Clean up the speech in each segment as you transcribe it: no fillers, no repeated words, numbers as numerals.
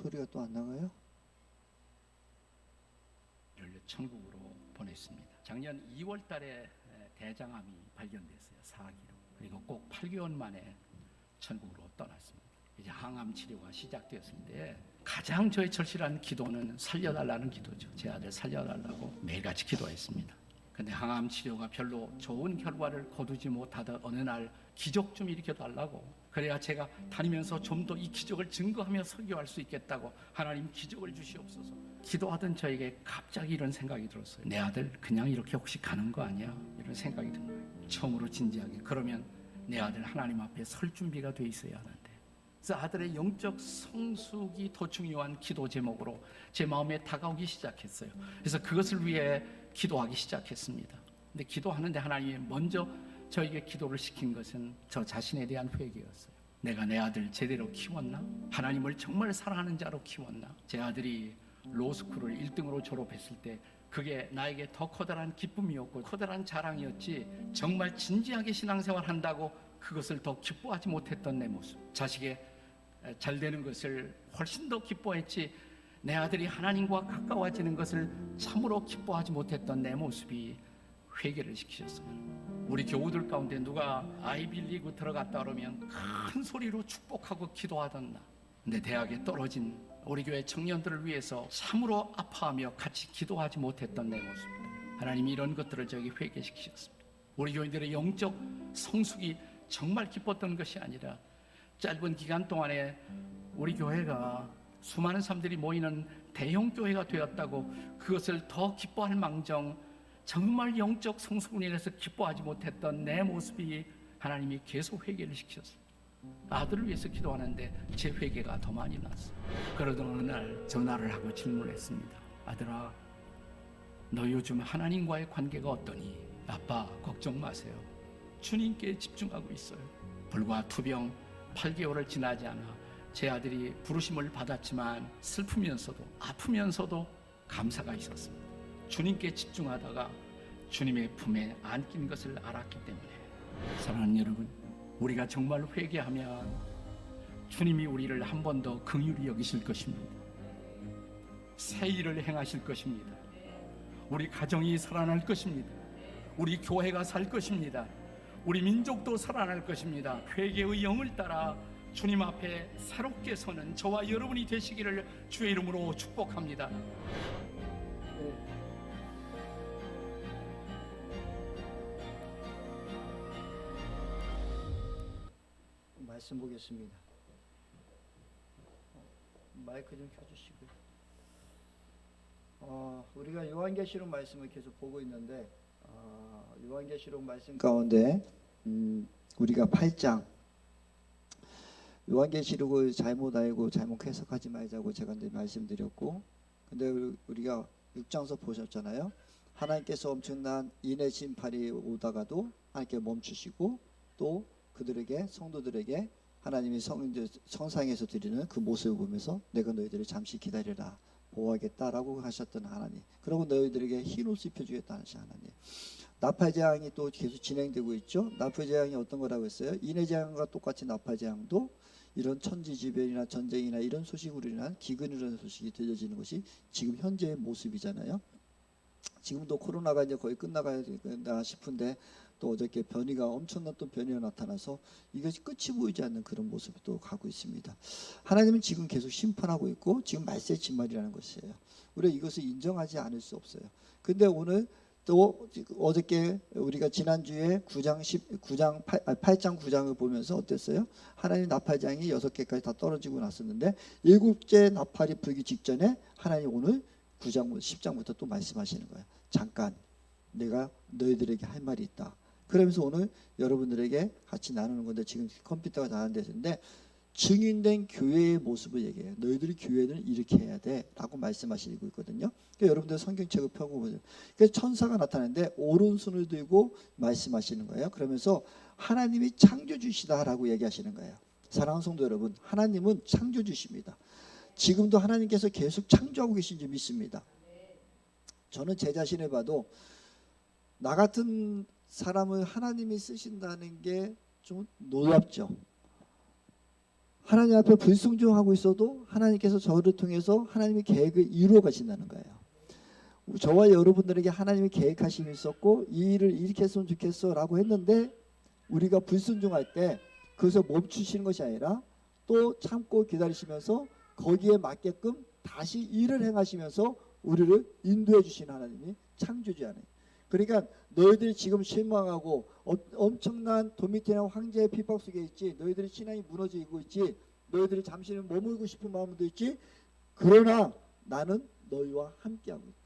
소리가 또 안 나가요? 천국으로 보냈습니다. 작년 2월 달에 대장암이 발견됐어요. 4기로. 그리고 꼭 8개월 만에 천국으로 떠났습니다. 이제 항암 치료가 시작되었는데 가장 저의 절실한 기도는 살려달라는 기도죠. 제 아들 살려달라고 매일같이 기도했습니다. 근데 항암 치료가 별로 좋은 결과를 거두지 못하던 어느 날 기적 좀 일으켜달라고, 그래야 제가 다니면서 좀 더 이 기적을 증거하며 설교할 수 있겠다고 하나님 기적을 주시옵소서 기도하던 저에게 갑자기 이런 생각이 들었어요. 내 아들 그냥 이렇게 혹시 가는 거 아니야? 이런 생각이 든 거예요. 처음으로 진지하게, 그러면 내 아들 하나님 앞에 설 준비가 돼 있어야 하는데. 그래서 아들의 영적 성숙이 더 중요한 기도 제목으로 제 마음에 다가오기 시작했어요. 그래서 그것을 위해 기도하기 시작했습니다. 근데 기도하는데 하나님이 먼저 저에게 기도를 시킨 것은 저 자신에 대한 회개였어요. 내가 내 아들 제대로 키웠나? 하나님을 정말 사랑하는 자로 키웠나? 제 아들이 로스쿨을 1등으로 졸업했을 때 그게 나에게 더 커다란 기쁨이었고 커다란 자랑이었지, 정말 진지하게 신앙생활 한다고 그것을 더 기뻐하지 못했던 내 모습, 자식의 잘 되는 것을 훨씬 더 기뻐했지 내 아들이 하나님과 가까워지는 것을 참으로 기뻐하지 못했던 내 모습이 회개를 시키셨어요. 우리 교우들 가운데 누가 아이빌리그 들어갔다 그러면 큰 소리로 축복하고 기도하던 나, 근데 대학에 떨어진 우리 교회 청년들을 위해서 참으로 아파하며 같이 기도하지 못했던 내 모습, 하나님이 이런 것들을 저에게 회개시키셨습니다. 우리 교인들의 영적 성숙이 정말 기뻤던 것이 아니라 짧은 기간 동안에 우리 교회가 수많은 사람들이 모이는 대형 교회가 되었다고 그것을 더 기뻐할 망정 정말 영적 성숙을 인해서 기뻐하지 못했던 내 모습이 하나님이 계속 회개를 시키셨어요. 아들을 위해서 기도하는데 제 회개가 더 많이 났어요. 그러던 어느 날 전화를 하고 질문했습니다. 아들아, 너 요즘 하나님과의 관계가 어떠니? 아빠, 걱정 마세요. 주님께 집중하고 있어요. 불과 투병 8개월을 지나지 않아 제 아들이 부르심을 받았지만 슬프면서도 아프면서도 감사가 있었습니다. 주님께 집중하다가 주님의 품에 안긴 것을 알았기 때문에. 사랑하는 여러분, 우리가 정말 회개하면 주님이 우리를 한 번 더 긍휼히 여기실 것입니다. 새 일을 행하실 것입니다. 우리 가정이 살아날 것입니다. 우리 교회가 살 것입니다. 우리 민족도 살아날 것입니다. 회개의 영을 따라 주님 앞에 새롭게 서는 저와 여러분이 되시기를 주의 이름으로 축복합니다. 말씀 보겠습니다. 마이크 좀 켜주시고요. 우리가 요한계시록 말씀을 계속 보고 있는데 요한계시록 말씀 가운데 우리가 8장 요한계시록을 잘못 알고 잘못 해석하지 말자고 제가 말씀드렸고, 근데 우리가 6장서 보셨잖아요. 하나님께서 엄청난 인의 심판이 오다가도 하나님께 멈추시고 또 그들에게 성도들에게 하나님이 성상에서 드리는 그 모습을 보면서 내가 너희들을 잠시 기다려라, 보호하겠다라고 하셨던 하나님, 그리고 너희들에게 흰 옷을 입혀주겠다는 하나님. 나팔재앙이 또 계속 진행되고 있죠. 나팔재앙이 어떤 거라고 했어요? 인해재앙과 똑같이 나팔재앙도 이런 천지지변이나 전쟁이나 이런 소식으로 인한 기근이라는 소식이 들려지는 것이 지금 현재의 모습이잖아요. 지금도 코로나가 이제 거의 끝나가야 싶은데 또 어저께 변이가 엄청난 또 변이가 나타나서 이것이 끝이 보이지 않는 그런 모습이 또 가고 있습니다. 하나님은 지금 계속 심판하고 있고 지금 말세 진말이라는 것이에요. 우리가 이것을 인정하지 않을 수 없어요. 근데 오늘 또 어저께 우리가 지난주에 8장 9장을 보면서 어땠어요? 하나님 나팔장이 6개까지 다 떨어지고 났었는데 7째 나팔이 불기 직전에 하나님 오늘 9장 10장부터 또 말씀하시는 거예요. 잠깐 내가 너희들에게 할 말이 있다. 그러면서 오늘 여러분들에게 같이 나누는 건데, 지금 컴퓨터가 다 안 되는데 증인된 교회의 모습을 얘기해요. 너희들이 교회는 이렇게 해야 돼 라고 말씀하시고 있거든요. 그러니까 여러분들 성경책을 펴고 보세요. 그래서 천사가 나타나는데 오른손을 들고 말씀하시는 거예요. 그러면서 하나님이 창조주시다 라고 얘기하시는 거예요. 사랑하는 성도 여러분, 하나님은 창조주십니다. 지금도 하나님께서 계속 창조하고 계신 줄 믿습니다. 저는 제 자신을 봐도 나 같은 사람을 하나님이 쓰신다는 게 좀 놀랍죠. 하나님 앞에 불순종하고 있어도 하나님께서 저를 통해서 하나님의 계획을 이루어 가신다는 거예요. 저와 여러분들에게 하나님의 계획하심이 있었고 이 일을 이렇게 했으면 좋겠어라고 했는데 우리가 불순종할 때 그것을 멈추시는 것이 아니라 또 참고 기다리시면서 거기에 맞게끔 다시 일을 행하시면서 우리를 인도해 주신 하나님이 창조주 하나님. 그러니까 너희들이 지금 실망하고 엄청난 도미테나 황제의 핍박 속에 있지. 너희들이 신앙이 무너지고 있지. 너희들이 잠시는 머물고 싶은 마음도 있지. 그러나 나는 너희와 함께하고 있다.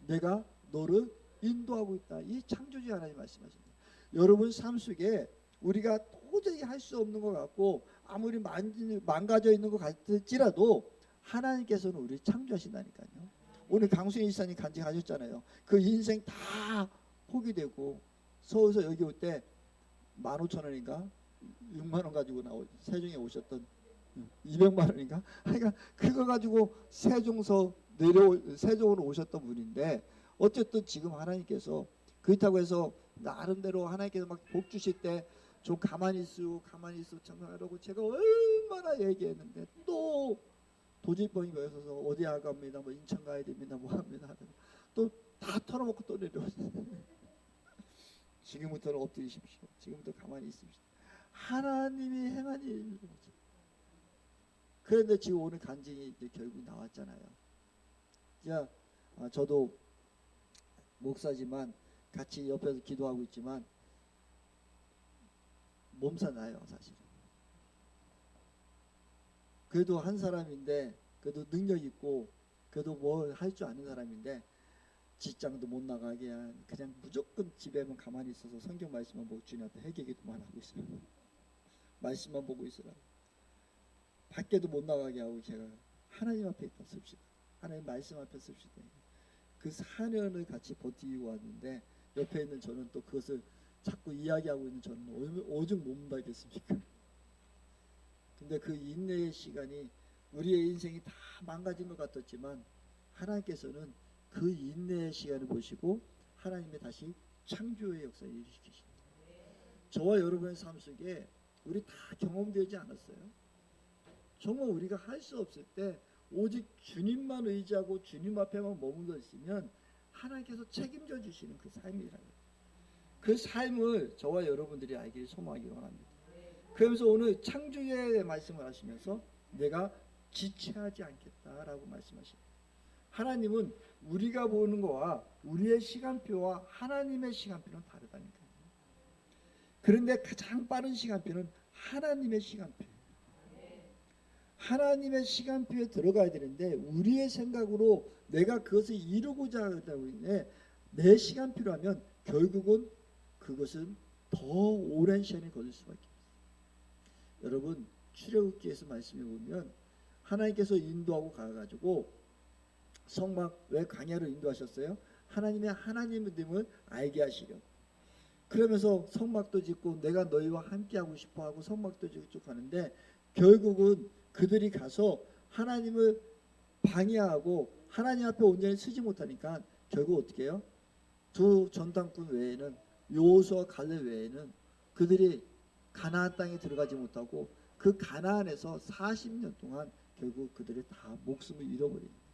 내가 너를 인도하고 있다. 이 창조주 하나님 말씀하십니다. 여러분 삶 속에 우리가 도저히 할 수 없는 것 같고 아무리 망가져 있는 것 같을지라도 하나님께서는 우리를 창조하신다니까요. 오늘 강수인 이사님 간증하셨잖아요. 그 인생 다 포기되고 서울에서 여기 올 때 15,000원인가 6만 원 가지고 세종에 오셨던 200만 원인가? 그러니까 그거 가지고 세종으로 오셨던 분인데 어쨌든 지금 하나님께서 그렇다고 해서 나름대로 하나님께서 막 복 주실 때 좀 가만히 있어 참하라고 제가 얼마나 얘기했는데 또 도질병이 모여서 어디 아갑니다. 뭐 인천 가야 됩니다. 뭐 합니다. 또 다 털어먹고 또 내려오세요. 지금부터는 엎드리십시오. 지금부터 가만히 있습시다. 하나님이 행한 일. 그런데 지금 오늘 간증이 이제 결국 나왔잖아요. 자, 저도 목사지만 같이 옆에서 기도하고 있지만 몸살 나요, 사실은. 그래도 한 사람인데 그래도 능력 있고 그래도 뭘 할 줄 아는 사람인데 직장도 못 나가게 한 그냥 무조건 집에만 가만히 있어서 성경 말씀만 보고 주님 앞에 회개기도만 하고 있어요. 말씀만 보고 있으라고. 밖에도 못 나가게 하고 제가 하나님 앞에 있다 씁시다. 하나님 말씀 앞에 씁시다. 그 4년을 같이 버티고 왔는데 옆에 있는 저는 또 그것을 자꾸 이야기하고 있는 저는 오죽 못 문다겠습니까? 근데 그 인내의 시간이 우리의 인생이 다 망가진 것 같았지만 하나님께서는 그 인내의 시간을 보시고 하나님의 다시 창조의 역사를 일으키십니다. 저와 여러분의 삶 속에 우리 다 경험되지 않았어요? 정말 우리가 할 수 없을 때 오직 주님만 의지하고 주님 앞에만 머물러 있으면 하나님께서 책임져 주시는 그 삶이라고요. 그 삶을 저와 여러분들이 알기를 소망하기 원합니다. 그러면서 오늘 창조의 말씀을 하시면서 내가 지체하지 않겠다라고 말씀하십니다. 하나님은 우리가 보는 거와 우리의 시간표와 하나님의 시간표는 다르다니까요. 그런데 가장 빠른 시간표는 하나님의 시간표예요. 하나님의 시간표에 들어가야 되는데 우리의 생각으로 내가 그것을 이루고자 하다 보니 내 시간표라면 결국은 그것은 더 오랜 시간이 걸릴 수밖에 없어요. 여러분 출애굽기에서 말씀해 보면 하나님께서 인도하고 가가지고 성막 왜 광야로 인도하셨어요? 하나님의 하나님임을 알게 하시려고. 그러면서 성막도 짓고 내가 너희와 함께하고 싶어하고 성막도 짓고 쭉 가는데 결국은 그들이 가서 하나님을 방해하고 하나님 앞에 온전히 서지 못하니까 결국 어떻게 해요? 두 전당꾼 외에는 여호수아 갈렙 외에는 그들이 가나안 땅에 들어가지 못하고 그 가나안에서 40년 동안 결국 그들이 다 목숨을 잃어버립니다.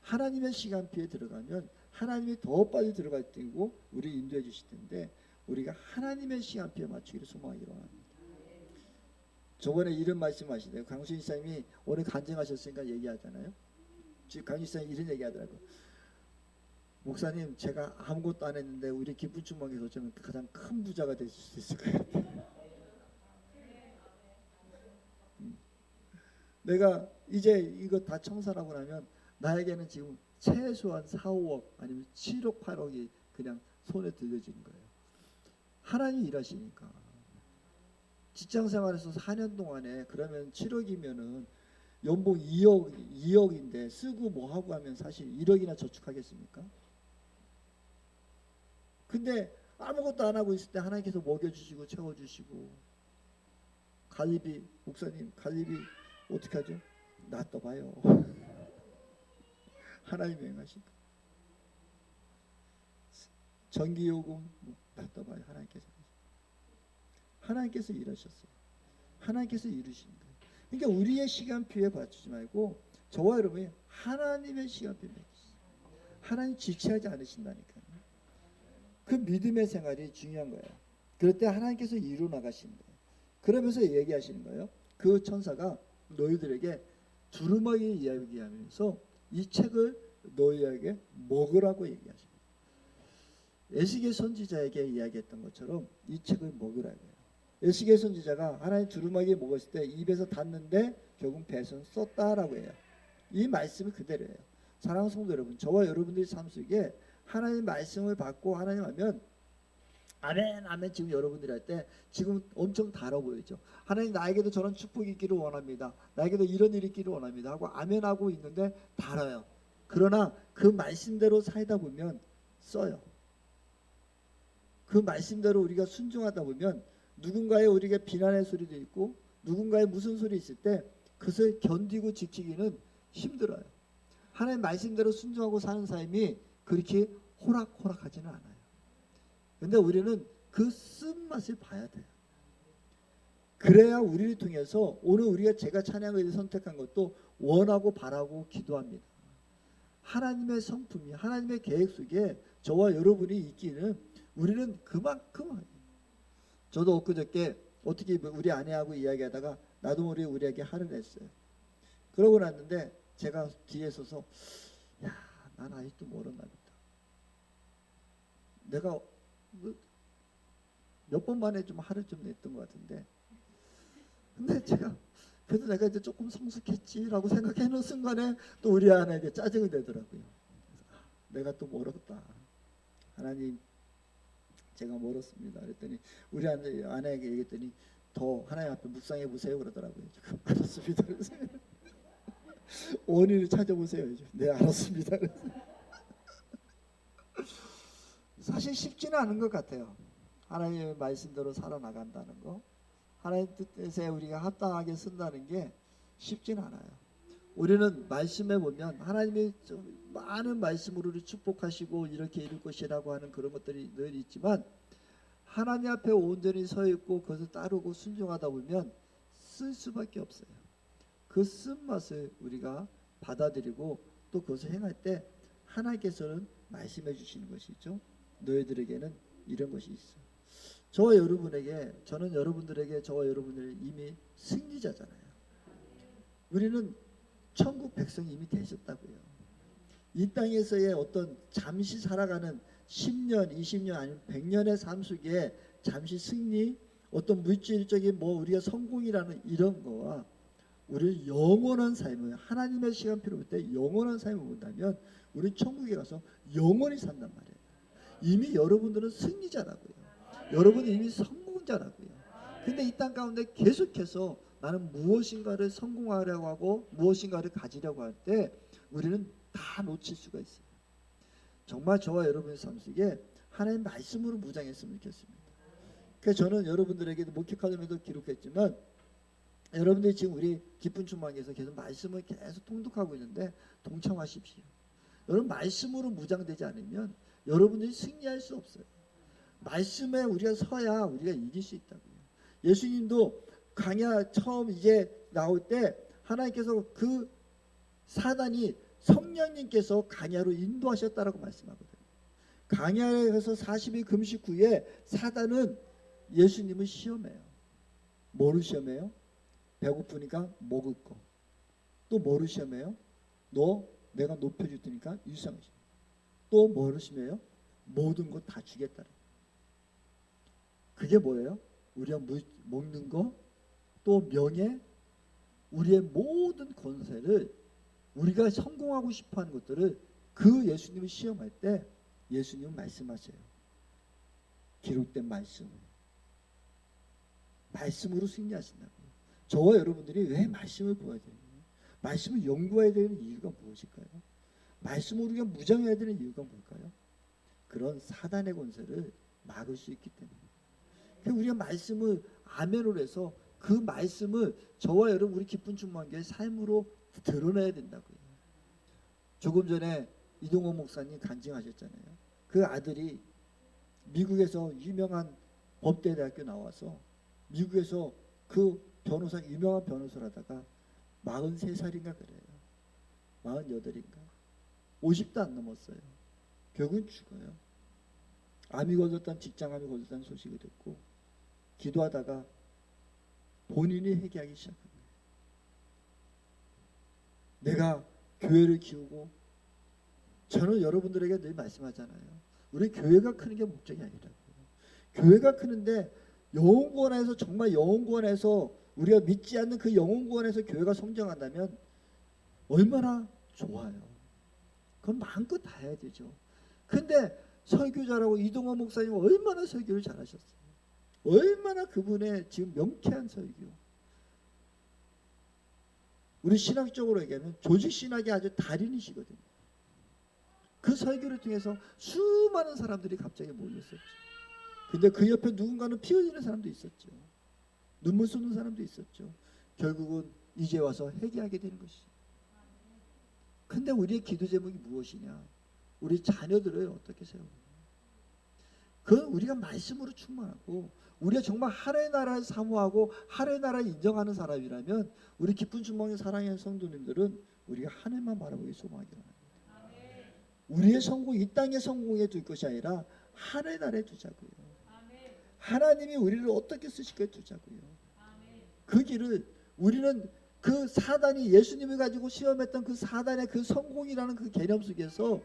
하나님의 시간표에 들어가면 하나님이 더 빨리 들어갈 때고 우리 인도해 주실 텐데 우리가 하나님의 시간표에 맞추기를 소망하기로 합니다. 저번에 이런 말씀하시네요. 강수인 사님이 오늘 간증하셨으니까 얘기하잖아요. 지금 강수인 사님이 이런 얘기하더라고요. 목사님 제가 아무것도 안 했는데 우리 기쁜 주먹에서 저는 가장 큰 부자가 될 수 있을 것 같아요. 내가 이제 이거 다 청산하고 나면 나에게는 지금 최소한 4, 5억 아니면 7억, 8억이 그냥 손에 들려지는 거예요. 하나님이 일하시니까. 직장 생활에서 4년 동안에 그러면 7억이면은 연봉 2억인데 쓰고 뭐 하고 하면 사실 1억이나 저축하겠습니까? 근데 아무것도 안 하고 있을 때 하나님께서 먹여주시고 채워주시고 갈리비 목사님 갈리비 어떻게 하죠? 놔둬봐요. 하나님이 행하신다. 전기요금 놔둬봐요. 하나님께서 일하셨어요. 하나님께서 이루시는 거예요. 그러니까 우리의 시간표에 맞추지 말고 저와 여러분이 하나님의 시간표에 맞추세요. 하나님 지체하지 않으신다니까요. 그 믿음의 생활이 중요한 거예요. 그럴 때 하나님께서 이루 나가시는 거예요. 그러면서 얘기하시는 거예요. 그 천사가 너희들에게 두루마기 이야기하면서 이 책을 너희에게 먹으라고 얘기하십니다. 에스겔 선지자에게 이야기했던 것처럼 이 책을 먹으라고 해요. 에스겔 선지자가 하나님 두루마기 먹었을 때 입에서 닿는데 결국 배선 썼다라고 해요. 이 말씀이 그대로예요. 사랑하는 성도 여러분, 저와 여러분들의 삶 속에 하나님 말씀을 받고 하나님 하면 아멘 아멘 지금 여러분들이 할 때 지금 엄청 달아 보이죠. 하나님 나에게도 저런 축복이 있기를 원합니다. 나에게도 이런 일이 있기를 원합니다 하고 아멘 하고 있는데 달아요. 그러나 그 말씀대로 살다 보면 써요. 그 말씀대로 우리가 순종하다 보면 누군가의 우리가 비난의 소리도 있고 누군가의 무슨 소리 있을 때 그것을 견디고 지키기는 힘들어요. 하나님 말씀대로 순종하고 사는 삶이 그렇게 호락호락하지는 않아요. 근데 우리는 그 쓴맛을 봐야 돼요. 그래야 우리를 통해서 오늘 우리가 제가 찬양을 선택한 것도 원하고 바라고 기도합니다. 하나님의 성품이 하나님의 계획 속에 저와 여러분이 있기는 우리는 그만큼 저도 엊그저께 어떻게 우리 아내하고 이야기하다가 나도 모르게 우리에게 화를 냈어요. 그러고 났는데 제가 뒤에 서서 야, 난 아직도 모른나 보다. 내가 몇 번 만에 좀 화를 좀 냈던 것 같은데 근데 제가 그래도 내가 이제 조금 성숙했지라고 생각하는 순간에 또 우리 아내에게 짜증이 내더라고요. 내가 또 멀었다. 하나님 제가 멀었습니다. 그랬더니 우리 아내에게 얘기했더니 더 하나님 앞에 묵상해 보세요 그러더라고요. 알았습니다. 그래서 원인을 찾아보세요. 네 알았습니다. 사실 쉽지는 않은 것 같아요. 하나님의 말씀대로 살아나간다는 거, 하나님 뜻에 우리가 합당하게 쓴다는 게 쉽지는 않아요. 우리는 말씀에 보면 하나님이 많은 말씀으로 우리를 축복하시고 이렇게 이룰 것이라고 하는 그런 것들이 늘 있지만 하나님 앞에 온전히 서 있고 그것을 따르고 순종하다 보면 쓸 수밖에 없어요. 그 쓴맛을 우리가 받아들이고 또 그것을 행할 때 하나님께서는 말씀해 주시는 것이 있죠. 너희들에게는 이런 것이 있어. 저와 여러분에게 저는 여러분들에게 저와 여러분들 이미 승리자잖아요. 우리는 천국 백성이 이미 되셨다고요. 이 땅에서의 어떤 잠시 살아가는 10년, 20년 아니면 100년의 삶 속에 잠시 승리, 어떤 물질적인 뭐 우리가 성공이라는 이런 거와 우리 영원한 삶을 하나님의 시간표로 볼 때 영원한 삶을 본다면 우리 천국에 가서 영원히 산단 말이에요. 이미 여러분들은 승리자라고요. 여러분은 이미 성공자라고요. 근데 이 땅 가운데 계속해서 나는 무엇인가를 성공하려고 하고 무엇인가를 가지려고 할 때 우리는 다 놓칠 수가 있어요. 정말 저와 여러분의 삶 속에 하나님 말씀으로 무장했으면 좋겠습니다. 그래서 저는 여러분들에게도 목회카드에도 기록했지만 여러분들이 지금 우리 기쁜 충만에서 계속 말씀을 계속 통독하고 있는데 동참하십시오. 여러분 말씀으로 무장되지 않으면 여러분들이 승리할 수 없어요. 말씀에 우리가 서야 우리가 이길 수 있다고요. 예수님도 광야 처음 이제 나올 때 하나님께서 그 사단이 성령님께서 광야로 인도하셨다라고 말씀하거든요. 광야에서 40일 금식 후에 사단은 예수님을 시험해요. 뭐를 시험해요? 배고프니까 먹을 거. 또 뭐를 시험해요? 너 내가 높여줄 테니까 일상을 시험해요. 또 뭐를 시험해요? 모든 거 다 주겠다. 그게 뭐예요? 우리가 먹는 거, 또 명예, 우리의 모든 권세를 우리가 성공하고 싶어하는 것들을 그 예수님을 시험할 때 예수님은 말씀하세요. 기록된 말씀으로 승리하신다고요. 저와 여러분들이 왜 말씀을 보아야 되는 거예요? 말씀을 연구해야 되는 이유가 무엇일까요? 말씀으로 우리가 무장해야 되는 이유가 뭘까요? 그런 사단의 권세를 막을 수 있기 때문에. 우리가 말씀을 아멘으로 해서 그 말씀을 저와 여러분 우리 기쁜 충만교회 삶으로 드러내야 된다고요. 조금 전에 이동호 목사님 간증하셨잖아요. 그 아들이 미국에서 유명한 법대대학교 나와서 미국에서 그 변호사, 유명한 변호사를 하다가 43살인가 그래요. 48인가. 50도 안 넘었어요. 결국은 죽어요. 암이 걸렸다는, 직장암이 걸렸다는 소식이 듣고 기도하다가 본인이 회개하기 시작한 거예요. 내가 교회를 키우고, 저는 여러분들에게 늘 말씀하잖아요. 우리 교회가 크는 게 목적이 아니라고요. 교회가 크는데 영혼구원에서, 정말 영혼구원에서 우리가 믿지 않는 그 영혼구원에서 교회가 성장한다면 얼마나 좋아요. 그건 마음껏 다 해야 되죠. 근데 설교자라고 이동원 목사님 얼마나 설교를 잘하셨어요. 얼마나 그분의 지금 명쾌한 설교. 우리 신학적으로 얘기하면 조직신학의 아주 달인이시거든요. 그 설교를 통해서 수많은 사람들이 갑자기 몰렸었죠. 근데 그 옆에 누군가는 피 흘리는 사람도 있었죠. 눈물 쏟는 사람도 있었죠. 결국은 이제 와서 회개하게 되는 것이죠. 근데 우리의 기도 제목이 무엇이냐? 우리 자녀들을 어떻게 세우느냐? 그건 우리가 말씀으로 충만하고, 우리가 정말 하나의 나라를 사모하고 하나의 나라를 인정하는 사람이라면, 우리 기쁜 주먹의 사랑하는 성도님들은 우리가 하나님만 바라보기 소망하기 바랍니다. 우리의 성공, 이 땅의 성공에 둘 것이 아니라 하나의 나라에 두자고요. 하나님이 우리를 어떻게 쓰실까 두자고요. 그 길을, 우리는 그 사단이 예수님을 가지고 시험했던 그 사단의 그 성공이라는 그 개념 속에서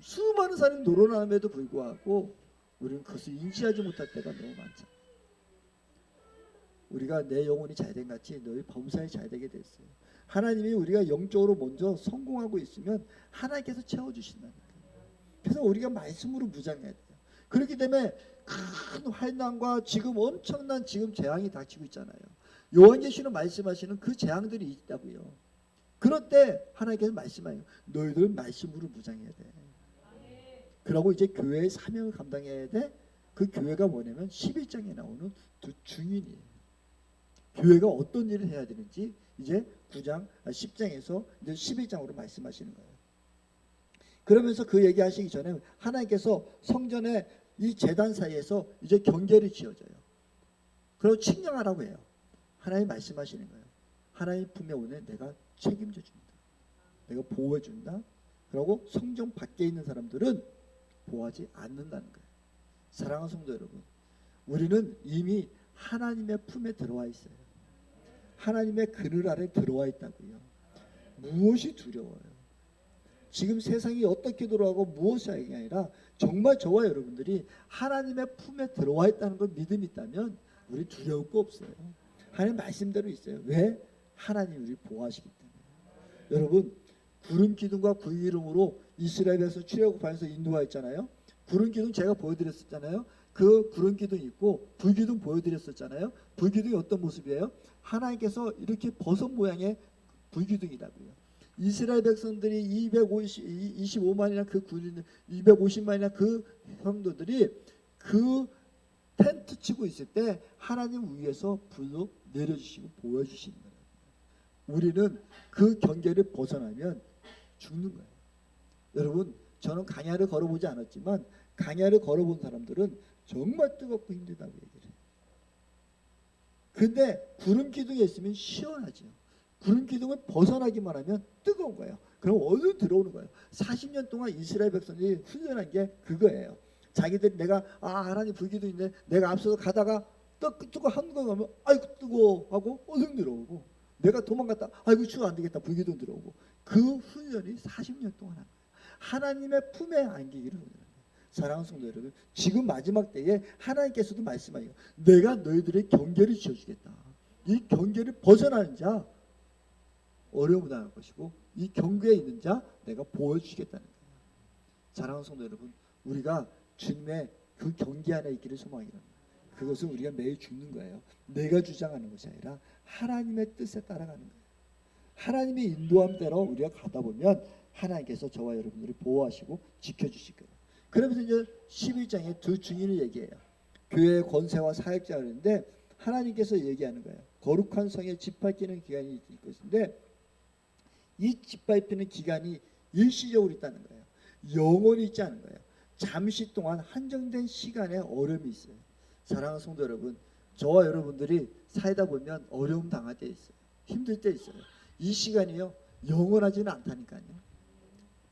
수많은 사람이 놀아남에도 불구하고 우리는 그것을 인지하지 못할 때가 너무 많죠. 우리가 내 영혼이 잘된 같이 너희 범사에 잘되게 됐어요. 하나님이 우리가 영적으로 먼저 성공하고 있으면 하나님께서 채워주신다니까요. 그래서 우리가 말씀으로 무장해야 돼요. 그렇기 때문에 큰 환난과 지금 엄청난 지금 재앙이 닥치고 있잖아요. 요한계시록 말씀하시는 그 재앙들이 있다고요. 그럴 때 하나님께서 말씀하세요. 너희들은 말씀으로 무장해야 돼. 그러고 이제 교회의 사명을 감당해야 돼. 그 교회가 뭐냐면 11장에 나오는 두 증인이에요. 교회가 어떤 일을 해야 되는지 이제 10장에서 이제 11장으로 말씀하시는 거예요. 그러면서 그 얘기하시기 전에 하나님께서 성전에 이 제단 사이에서 이제 경계를 지어줘요. 그리고 측량하라고 해요. 하나님 말씀하시는 거예요. 하나님 품에 오늘 내가 책임져 준다. 내가 보호해 준다. 그리고 성전 밖에 있는 사람들은 보호하지 않는다는 거예요. 사랑하는 성도 여러분, 우리는 이미 하나님의 품에 들어와 있어요. 하나님의 그늘 아래 들어와 있다고요. 무엇이 두려워요? 지금 세상이 어떻게 돌아가고 무엇이 아니라 정말 저와 여러분들이 하나님의 품에 들어와 있다는 걸 믿음이 있다면 우리 두려울 거 없어요. 하나님 말씀대로 있어요. 왜? 하나님이 우리 보호하시기 때문에. 여러분, 구름 기둥과 불기둥으로 이스라엘에서 출애굽하면서 인도하였잖아요. 구름 기둥 제가 보여드렸었잖아요. 그 구름 기둥 있고 불기둥 보여드렸었잖아요. 불기둥이 어떤 모습이에요? 하나님께서 이렇게 버섯 모양의 불기둥이라고요. 이스라엘 백성들이 25만이나 그 군인 250만이나 그 형도들이 그 텐트 치고 있을 때 하나님 위에서 불로 내려주시고 보여주시는 거예요. 우리는 그 경계를 벗어나면 죽는 거예요. 여러분, 저는 강야를 걸어보지 않았지만 강야를 걸어본 사람들은 정말 뜨겁고 힘들다고 얘기를 해요. 근데 구름 기둥에 있으면 시원하죠. 구름 기둥을 벗어나기만 하면 뜨거운 거예요. 그럼 어디로 들어오는 거예요. 40년 동안 이스라엘 백성들이 훈련한 게 그거예요. 자기들이 내가 하나님 불기둥인데 내가 앞서서 가다가 뜨거 한 거 가면 아이고 뜨거워 하고 얼른 들어오고, 내가 도망갔다 아이고 추워 안 되겠다 불기둥 들어오고, 그 훈련이 40년 동안 한 거예요. 하나님의 품에 안기기를 훈련합니다. 사랑하는 성도 여러분, 지금 마지막 때에 하나님께서도 말씀하세요. 내가 너희들의 경계를 지어주겠다. 이 경계를 벗어나는 자 어려움을 당할 것이고 이 경계에 있는 자 내가 보여주시겠다는 거예요. 사랑하는 성도 여러분, 우리가 주님의 그 경계 안에 있기를 소망하기 바랍니다. 그것은 우리가 매일 죽는 거예요. 내가 주장하는 것이 아니라 하나님의 뜻에 따라가는 거예요. 하나님의 인도함대로 우리가 가다 보면 하나님께서 저와 여러분들을 보호하시고 지켜주실 거예요. 그러면서 이제 11장에 두 증인을 얘기해요. 교회의 권세와 사역자가 있는데 하나님께서 얘기하는 거예요. 거룩한 성에 짓밟히는 기간이 있을 것인데 이 짓밟히는 기간이 일시적으로 있다는 거예요. 영원히 있지 않은 거예요. 잠시 동안 한정된 시간에 어려움이 있어요. 사랑하는 성도 여러분, 저와 여러분들이 살다 보면 어려움 당할 때 있어요. 힘들 때 있어요. 이 시간이요 영원하지는 않다니까요.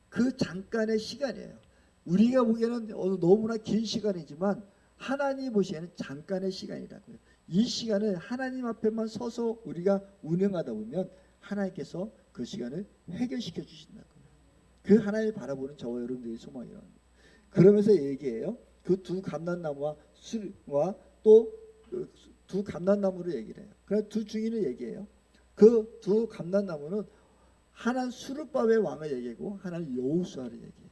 그 잠깐의 시간이에요. 우리가 보기에는 너무나 긴 시간이지만 하나님 보시기에는 잠깐의 시간이라고요. 이 시간을 하나님 앞에만 서서 우리가 운행하다 보면 하나님께서 그 시간을 해결시켜 주신다고요. 그 하나님을 바라보는 저와 여러분들의 소망이라는 거예요. 그러면서 얘기해요. 그 두 감람나무와 술과 또 두 감람나무를 얘기를 해요. 그래서 두 증인을 얘기해요. 그 두 감람나무는 하나는 수르바벨 왕을 얘기하고 하나는 여호수아를 얘기해요.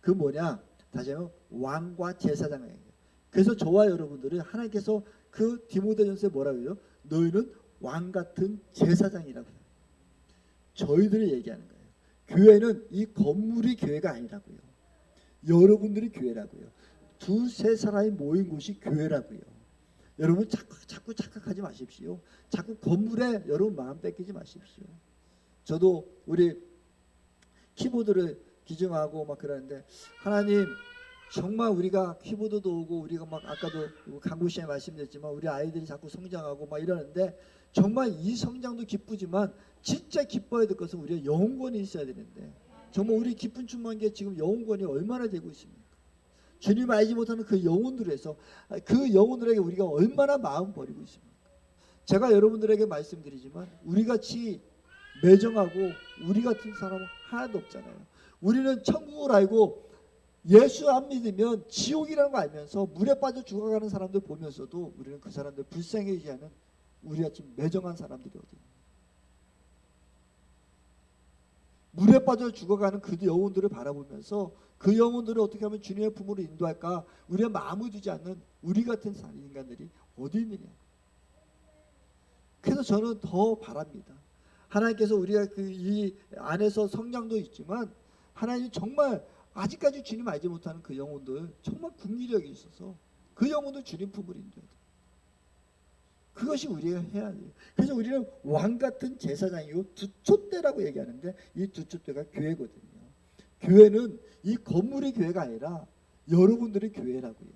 그 뭐냐? 다시 한번 왕과 제사장을 얘기해요. 그래서 저와 여러분들은 하나님께서 그 디모데전서에 뭐라고 해요? 너희는 왕 같은 제사장이라고 해요. 저희들이 얘기하는 거예요. 교회는 이 건물이 교회가 아니라고요. 여러분들이 교회라고요. 두세 사람이 모인 곳이 교회라고요. 여러분 자꾸 착각하지 마십시오. 자꾸 건물에 여러분 마음 뺏기지 마십시오. 저도 우리 키보드를 기증하고 막 그러는데 하나님 정말 우리가 키보드도 오고 우리가 막 아까도 강구 씨에 말씀드렸지만 우리 아이들이 자꾸 성장하고 막 이러는데 정말 이 성장도 기쁘지만 진짜 기뻐야 될 것은 우리가 영혼권이 있어야 되는데 정말 우리 깊은 충만기에 지금 영혼권이 얼마나 되고 있습니까? 주님 알지 못하는 그 영혼들에서 그 영혼들에게 우리가 얼마나 마음 버리고 있습니까? 제가 여러분들에게 말씀드리지만 우리같이 매정하고 우리 같은 사람은 하나도 없잖아요. 우리는 천국을 알고 예수 안 믿으면 지옥이라는 거 알면서 물에 빠져 죽어가는 사람들 보면서도 우리는 그 사람들 불쌍해지지 않은 우리같이 매정한 사람들이거든요. 물에 빠져 죽어가는 그 영혼들을 바라보면서 그 영혼들을 어떻게 하면 주님의 품으로 인도할까 우리의 마음을 두지 않는 우리 같은 인간들이 어디 있느냐. 그래서 저는 더 바랍니다. 하나님께서 우리가 그 이 안에서 성장도 있지만 하나님 정말 아직까지 주님 알지 못하는 그 영혼들 정말 국리력이 있어서 그 영혼들 주님 품으로 인도해야 돼요. 그것이 우리가 해야 돼요. 그래서 우리는 왕 같은 제사장이고 두촛대라고 얘기하는데 이 두촛대가 교회거든요. 교회는 이 건물이 교회가 아니라 여러분들이 교회라고요.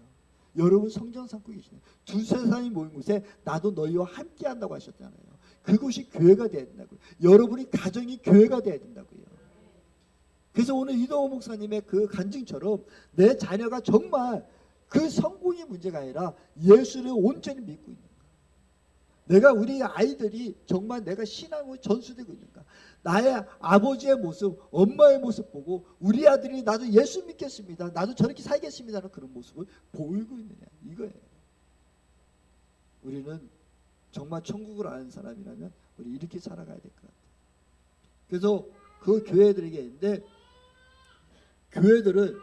여러분 성전 삼고 계시네요. 두세 사람이 모인 곳에 나도 너희와 함께 한다고 하셨잖아요. 그곳이 교회가 되어야 된다고요. 여러분이 가정이 교회가 되어야 된다고요. 그래서 오늘 이동호 목사님의 그 간증처럼 내 자녀가 정말 그 성공이 문제가 아니라 예수를 온전히 믿고 있는 내가 우리 아이들이 정말 내가 신앙으로 전수되고 있는가? 나의 아버지의 모습, 엄마의 모습 보고 우리 아들이 나도 예수 믿겠습니다. 나도 저렇게 살겠습니다는 그런 모습을 보이고 있느냐? 이거예요. 우리는 정말 천국을 아는 사람이라면 우리 이렇게 살아가야 될 것 같아요. 그래서 그 교회들에게 있는데 교회들을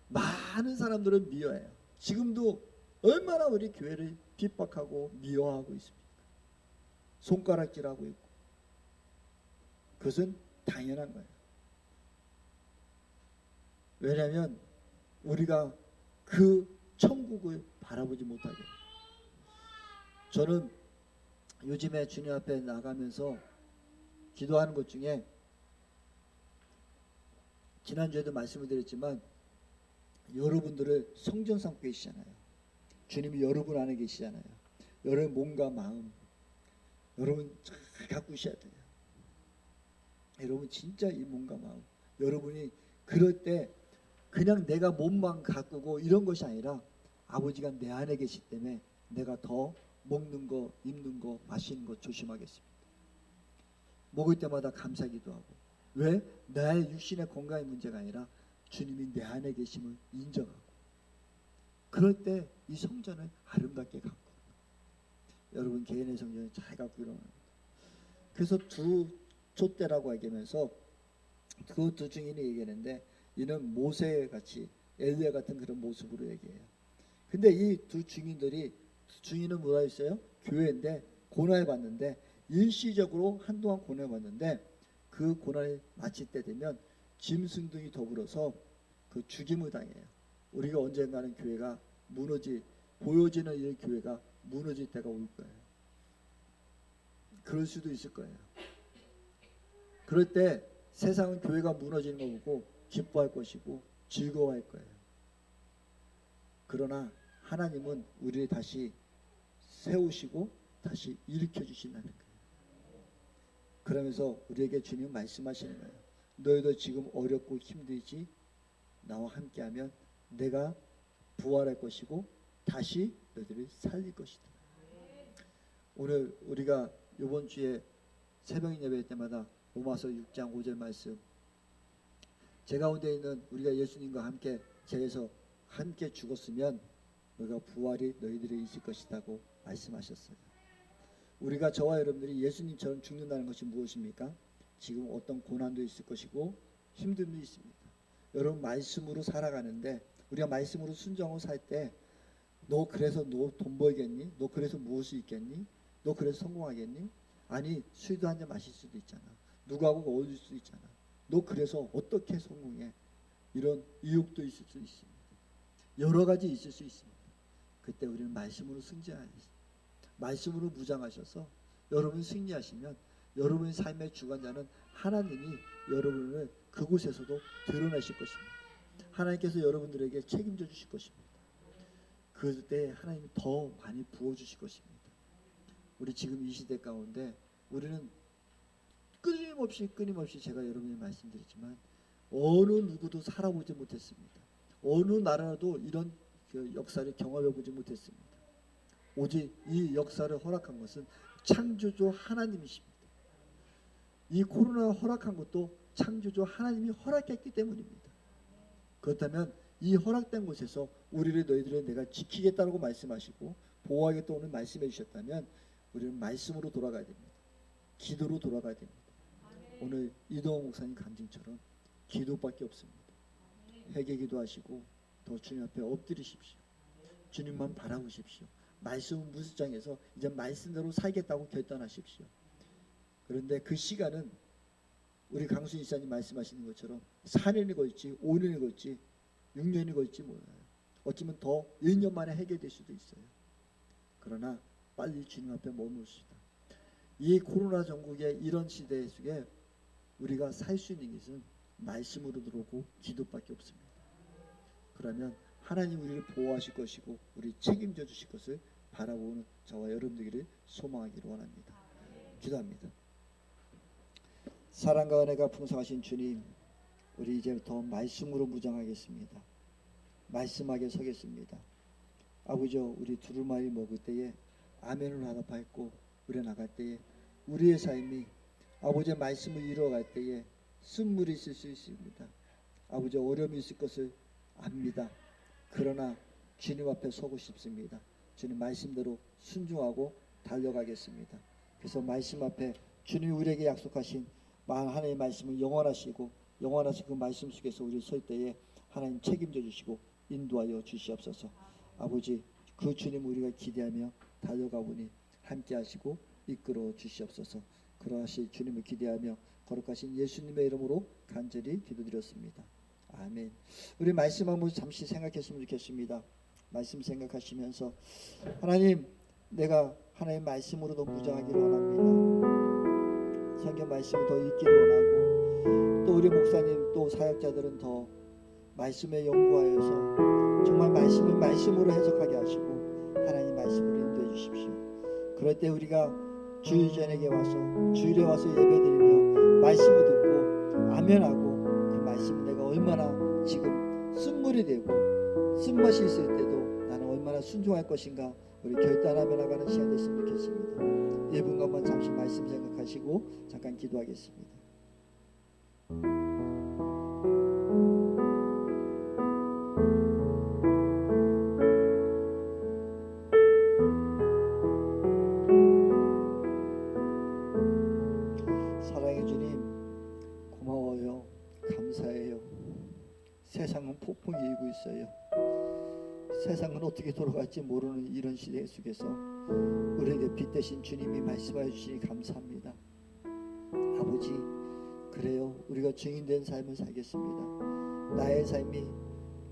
많은 사람들은 미워해요. 지금도 얼마나 우리 교회를 핍박하고 미워하고 있습니까? 손가락질하고 있고 그것은 당연한 거예요. 왜냐하면 우리가 그 천국을 바라보지 못하게. 저는 요즘에 주님 앞에 나가면서 기도하는 것 중에 지난주에도 말씀을 드렸지만 여러분들을 성전 삼고 계시잖아요. 주님이 여러분 안에 계시잖아요. 여러분 몸과 마음 여러분 잘 가꾸셔야 돼요. 여러분 진짜 이 몸과 마음 여러분이 그럴 때 그냥 내가 몸만 가꾸고 이런 것이 아니라 아버지가 내 안에 계시기 때문에 내가 더 먹는 거 입는 거 마시는 거 조심하겠습니다. 먹을 때마다 감사기도 하고 왜? 나의 육신의 건강의 문제가 아니라 주님이 내 안에 계심을 인정하고 그럴 때 이 성전을 아름답게 가꾸는 여러분 개인의 성전을 잘 가꾸기로 합니다. 그래서 두 촛대라고 얘기하면서 그 두 증인이 얘기하는데 이는 모세같이 엘리야 같은 그런 모습으로 얘기해요. 근데 이 두 증인들이 증인은 뭐라 했어요? 교회인데 고난을 받는데 일시적으로 한동안 고난을 받는데 그 고난을 마칠 때 되면 짐승들이 더불어서 그 죽임을 당해요. 우리가 언젠가는 교회가 보여지는 이 교회가 무너질 때가 올 거예요. 그럴 수도 있을 거예요. 그럴 때 세상은 교회가 무너지는 거 보고 기뻐할 것이고 즐거워할 거예요. 그러나 하나님은 우리를 다시 세우시고 다시 일으켜 주신다는 거예요. 그러면서 우리에게 주님 말씀하시는 거예요. 너희도 지금 어렵고 힘들지? 나와 함께하면 내가 부활할 것이고 다시 너희들을 살릴 것이다. 오늘 우리가 이번 주에 새벽 예배 때마다 로마서 6장 5절 말씀, 제 가운데 있는 우리가 예수님과 함께 죄에서 함께 죽었으면 너희가 부활이 너희들에 있을 것이라고 말씀하셨어요. 우리가 저와 여러분들이 예수님처럼 죽는다는 것이 무엇입니까? 지금 어떤 고난도 있을 것이고 힘듦도 있습니다. 여러분 말씀으로 살아가는데 우리가 말씀으로 순종하고 살 때 너 그래서 너 돈 벌겠니? 너 그래서 무엇이 있겠니? 너 그래서 성공하겠니? 아니 술도 한잔 마실 수도 있잖아. 누구하고 어울릴 수도 있잖아. 너 그래서 어떻게 성공해? 이런 유혹도 있을 수 있습니다. 여러 가지 있을 수 있습니다. 그때 우리는 말씀으로 승리하야지. 말씀으로 무장하셔서 여러분 승리하시면 여러분의 삶의 주관자는 하나님이 여러분을 그곳에서도 드러내실 것입니다. 하나님께서 여러분들에게 책임져 주실 것입니다. 그때 하나님이 더 많이 부어주실 것입니다. 우리 지금 이 시대 가운데 우리는 끊임없이 제가 여러분이 말씀드렸지만 어느 누구도 살아보지 못했습니다. 어느 나라도 이런 역사를 경험해보지 못했습니다. 오직 이 역사를 허락한 것은 창조주 하나님이십니다. 이 코로나 허락한 것도 창조주 하나님이 허락했기 때문입니다. 그렇다면 이 허락된 곳에서 우리를 너희들을 내가 지키겠다고 말씀하시고 보호하겠다고 오늘 말씀해 주셨다면 우리는 말씀으로 돌아가야 됩니다. 기도로 돌아가야 됩니다. 오늘 이동호 목사님 간증처럼 기도밖에 없습니다. 회개 기도하시고 더 주님 앞에 엎드리십시오. 주님만 바라보십시오. 말씀 무수장에서 이제 말씀대로 살겠다고 결단하십시오. 그런데 그 시간은 우리 강수 이사님 말씀하시는 것처럼 4년이 걸지 5년이 걸지 6년이 걸지 몰라요. 어쩌면 더 1년 만에 해결될 수도 있어요. 그러나 빨리 주님 앞에 머무르시다. 이 코로나 전국의 이런 시대 속에 우리가 살 수 있는 것은 말씀으로 들어오고 기도밖에 없습니다. 그러면 하나님 우리를 보호하실 것이고 우리 책임져 주실 것을 바라보는 저와 여러분들을 소망하기를 원합니다. 기도합니다. 사랑과 은혜가 풍성하신 주님, 우리 이제부터 말씀으로 무장하겠습니다. 말씀하게 서겠습니다. 아버지여, 우리 두루마리 먹을 때에 아멘을 화답하였고 우리 나갈 때에 우리의 삶이 아버지의 말씀을 이루어갈 때에 쓴물이 있을 수 있습니다. 아버지 어려움이 있을 것을 압니다. 그러나 주님 앞에 서고 싶습니다. 주님 말씀대로 순종하고 달려가겠습니다. 그래서 말씀 앞에 주님 우리에게 약속하신 하나님의 말씀을 영원하시고 영원하신 그 말씀 속에서 우리 설 때에 하나님 책임져 주시고 인도하여 주시옵소서. 아버지 그 주님 우리가 기대하며 달려가보니 함께 하시고 이끌어 주시옵소서. 그러하실 주님을 기대하며 거룩하신 예수님의 이름으로 간절히 기도드렸습니다. 아멘. 우리 말씀 한번 잠시 생각했으면 좋겠습니다. 말씀 생각하시면서 하나님, 내가 하나님 말씀으로도 무장하기를 원합니다. 성경 말씀을 더 읽기를 원하고 또 우리 목사님 또 사역자들은 더 말씀에 연구하여서 정말 말씀을 말씀으로 해석하게 하시고 하나님 말씀으로 인도해 주십시오. 그럴 때 우리가 주일 저녁에 와서 주일에 와서 예배드리며 말씀을 듣고 아멘하고 그 말씀이 내가 얼마나 지금 쓴물이 되고 쓴맛이 있을 때도 나는 얼마나 순종할 것인가 우리 결단하며 나가는 시간 됐으면 좋겠습니다. 1분간만 잠시 말씀 생각하시고 잠깐 기도하겠습니다. 사랑의 주님, 고마워요. 감사해요. 세상은 폭풍이 일고 있어요. 세상은 어떻게 돌아갈지 모르는 이런 시대 속에서 우리에게 빛 대신 주님이 말씀하여 주시니 감사합니다. 아버지, 그래요. 우리가 증인된 삶을 살겠습니다. 나의 삶이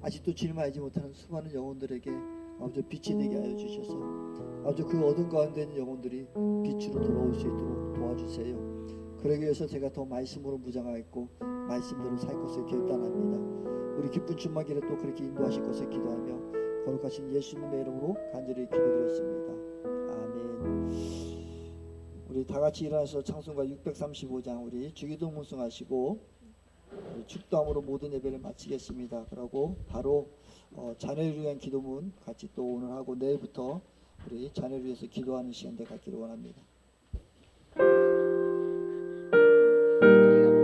아직도 주님을 알지 못하는 수많은 영혼들에게 아버지 빛이 되게 하여 주셔서 아버지 그 어둠 가운데 있는 영혼들이 빛으로 돌아올 수 있도록 도와주세요. 그러기 위해서 제가 더 말씀으로 무장하겠고 말씀대로 살 것을 결단합니다. 우리 기쁜 주말길에 또 그렇게 인도하실 것을 기도하며 거룩하신 예수님의 이름으로 간절히 기도드렸습니다. 아멘. 우리 다 같이 일어나서 찬송가 635장 우리 주기도 문송하시고 우리 축도함으로 모든 예배를 마치겠습니다. 그러고 바로 자녀를 위한 기도문 같이 또 오늘 하고 내일부터 우리 자녀를 위해서 기도하는 시간 돼 갖기를 원합니다.